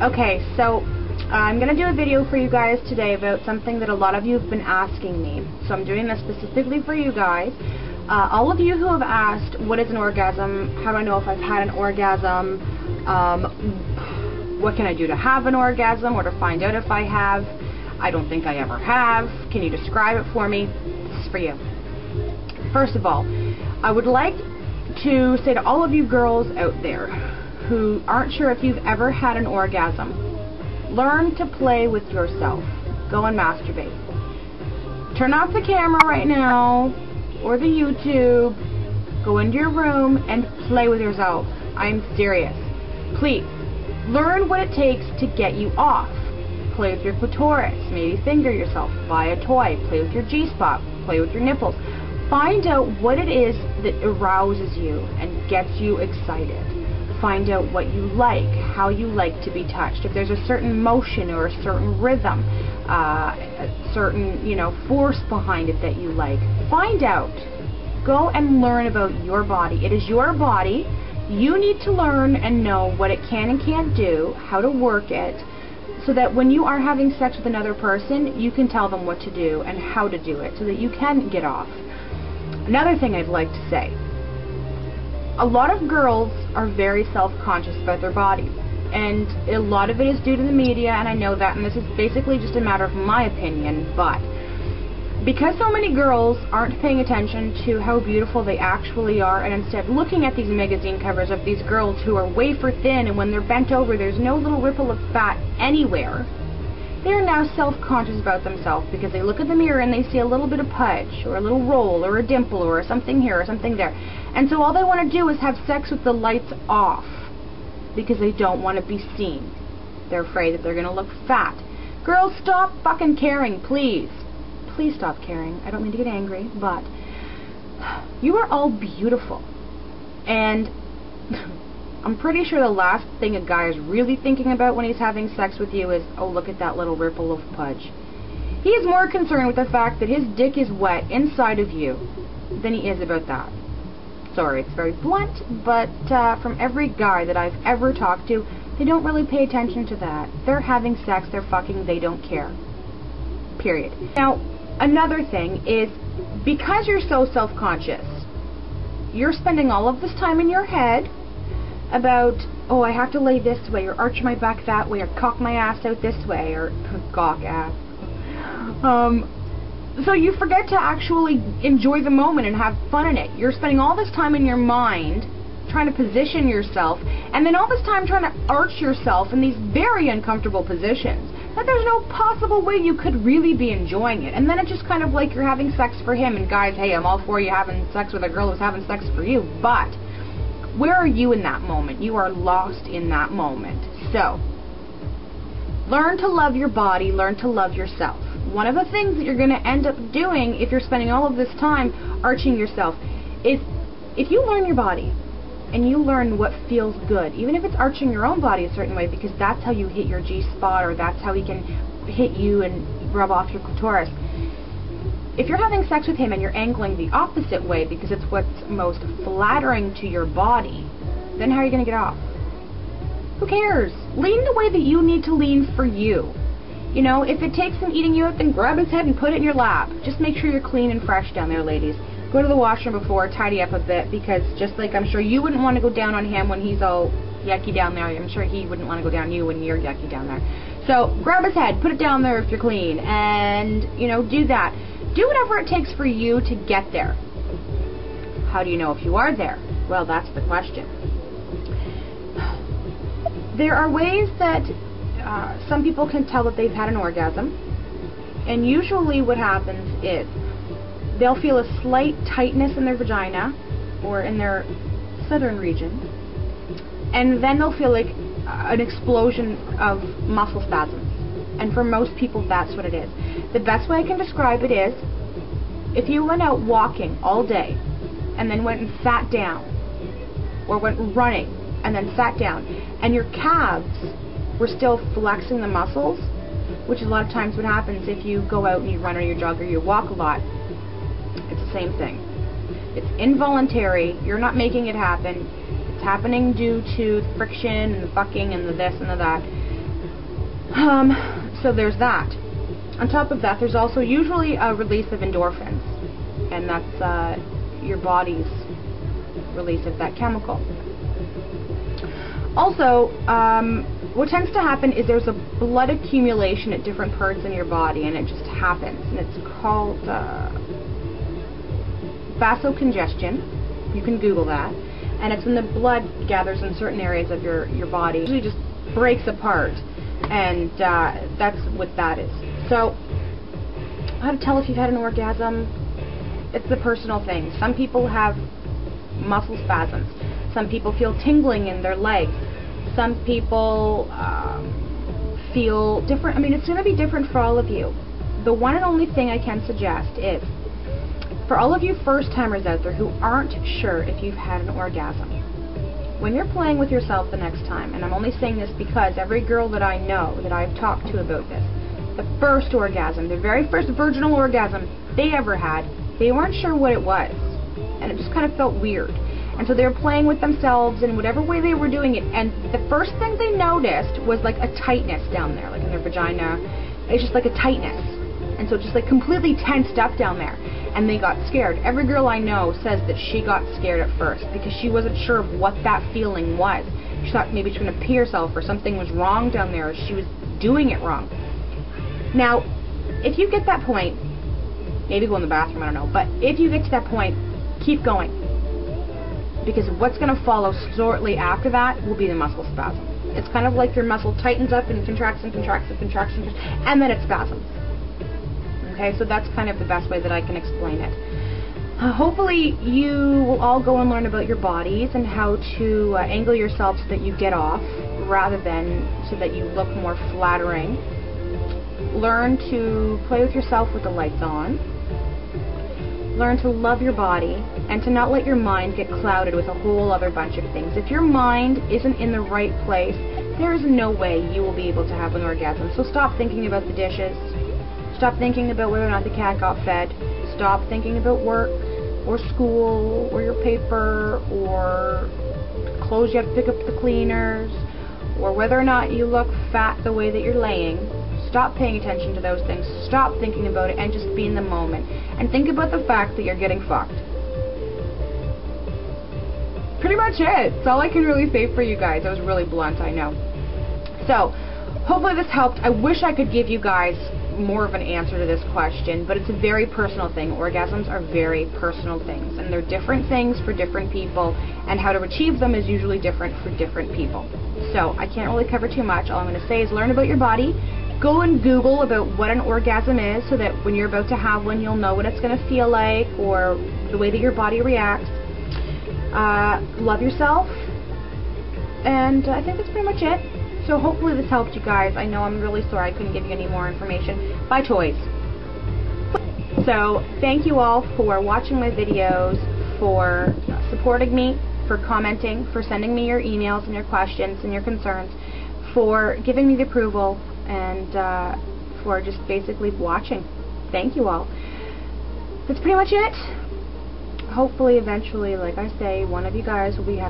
Okay, so I'm going to do a video for you guys today about something that a lot of you have been asking me. So I'm doing this specifically for you guys. All of you who have asked, what is an orgasm? How do I know if I've had an orgasm? What can I do to have an orgasm or to find out if I have? I don't think I ever have. Can you describe it for me? This is for you. First of all, I would like to say to all of you girls out there who aren't sure if you've ever had an orgasm, learn to play with yourself. Go and masturbate. Turn off the camera right now or the YouTube. Go into your room and play with yourself. I'm serious. Please, learn what it takes to get you off. Play with your clitoris. Maybe finger yourself. Buy a toy. Play with your G-spot. Play with your nipples. Find out what it is that arouses you and gets you excited. Find out what you like, how you like to be touched. If there's a certain motion or a certain rhythm, a certain, force behind it that you like. Find out. Go and learn about your body. It is your body. You need to learn and know what it can and can't do, how to work it, so that when you are having sex with another person, you can tell them what to do and how to do it so that you can get off. Another thing I'd like to say, a lot of girls are very self-conscious about their body, and a lot of it is due to the media, and I know that, and this is basically just a matter of my opinion, but because so many girls aren't paying attention to how beautiful they actually are, and instead looking at these magazine covers of these girls who are wafer thin, and when they're bent over there's no little ripple of fat anywhere, they are now self-conscious about themselves because they look at the mirror and they see a little bit of pudge, or a little roll, or a dimple, or something here, or something there. And so all they want to do is have sex with the lights off because they don't want to be seen. They're afraid that they're going to look fat. Girls, stop fucking caring, please. Please stop caring. I don't mean to get angry, but you are all beautiful. And I'm pretty sure the last thing a guy is really thinking about when he's having sex with you is, oh, look at that little ripple of pudge. He is more concerned with the fact that his dick is wet inside of you than he is about that. Sorry, it's very blunt, but from every guy that I've ever talked to, they don't really pay attention to that. They're having sex, they're fucking, they don't care. Period. Now, another thing is, because you're so self-conscious, you're spending all of this time in your head about, oh, I have to lay this way, or arch my back that way, or cock my ass out this way, or gawk ass. So you forget to actually enjoy the moment and have fun in it. You're spending all this time in your mind trying to position yourself, and then all this time trying to arch yourself in these very uncomfortable positions that there's no possible way you could really be enjoying it. And then it's just kind of like you're having sex for him, and guys, hey, I'm all for you having sex with a girl who's having sex for you, but where are you in that moment? You are lost in that moment. So, learn to love your body, learn to love yourself. One of the things that you're going to end up doing if you're spending all of this time arching yourself is, if you learn your body and you learn what feels good, even if it's arching your own body a certain way because that's how you hit your G-spot, or that's how he can hit you and rub off your clitoris. If you're having sex with him and you're angling the opposite way because it's what's most flattering to your body, then how are you going to get off? Who cares? Lean the way that you need to lean for you. If it takes him eating you up, then grab his head and put it in your lap. Just make sure you're clean and fresh down there, ladies. Go to the washroom before, tidy up a bit, because just like I'm sure you wouldn't want to go down on him when he's all yucky down there, I'm sure he wouldn't want to go down you when you're yucky down there. So grab his head, put it down there if you're clean, and, do that. Do whatever it takes for you to get there. How do you know if you are there? Well, that's the question. There are ways that some people can tell that they've had an orgasm, and usually what happens is they'll feel a slight tightness in their vagina or in their southern region, and then they'll feel like an explosion of muscle spasms. And for most people, that's what it is. The best way I can describe it is, if you went out walking all day and then went and sat down, or went running and then sat down, and your calves were still flexing the muscles, which is a lot of times what happens if you go out and you run or you jog or you walk a lot. It's the same thing. It's involuntary. You're not making it happen. It's happening due to the friction and the fucking and the this and the that. So there's that. On top of that, there's also usually a release of endorphins, and that's your body's release of that chemical. Also, what tends to happen is there's a blood accumulation at different parts in your body, and it just happens, and it's called vasocongestion. You can Google that, and it's when the blood gathers in certain areas of your body. It usually just breaks apart, and that's what that is. So, how to tell if you've had an orgasm? It's a personal thing. Some people have muscle spasms. Some people feel tingling in their legs. Some people feel different. I mean, it's going to be different for all of you. The one and only thing I can suggest is, for all of you first-timers out there who aren't sure if you've had an orgasm, when you're playing with yourself the next time, and I'm only saying this because every girl that I know, that I've talked to about this, the first orgasm, the very first virginal orgasm they ever had, they weren't sure what it was, and it just kind of felt weird. And so they were playing with themselves in whatever way they were doing it, and the first thing they noticed was like a tightness down there, like in their vagina. It's just like a tightness, and so it just like completely tensed up down there, and they got scared. Every girl I know says that she got scared at first because she wasn't sure of what that feeling was. She thought maybe she was going to pee herself or something was wrong down there, or she was doing it wrong. Now, if you get that point, maybe go in the bathroom, I don't know, but if you get to that point, keep going. Because what's going to follow shortly after that will be the muscle spasm. It's kind of like your muscle tightens up and contracts and contracts and contracts and then it spasms. Okay, so that's kind of the best way that I can explain it. Hopefully you will all go and learn about your bodies and how to angle yourself so that you get off rather than so that you look more flattering. Learn to play with yourself with the lights on. Learn to love your body and to not let your mind get clouded with a whole other bunch of things. If your mind isn't in the right place, there is no way you will be able to have an orgasm. So stop thinking about the dishes. Stop thinking about whether or not the cat got fed. Stop thinking about work or school or your paper or clothes you have to pick up at the cleaners or whether or not you look fat the way that you're laying. Stop paying attention to those things. Stop thinking about it and just be in the moment. And think about the fact that you're getting fucked. Pretty much it. That's all I can really say for you guys. I was really blunt, I know. So, hopefully this helped. I wish I could give you guys more of an answer to this question, but it's a very personal thing. Orgasms are very personal things, and they're different things for different people, and how to achieve them is usually different for different people. So, I can't really cover too much. All I'm going to say is learn about your body. Go and Google about what an orgasm is so that when you're about to have one, you'll know what it's going to feel like or the way that your body reacts. Love yourself. And I think that's pretty much it. So hopefully this helped you guys. I know I'm really sorry I couldn't give you any more information. Buy toys. So thank you all for watching my videos, for supporting me, for commenting, for sending me your emails and your questions and your concerns, for giving me the approval, and for just basically watching. Thank you all. That's pretty much it. Hopefully, eventually, like I say, one of you guys will be happy.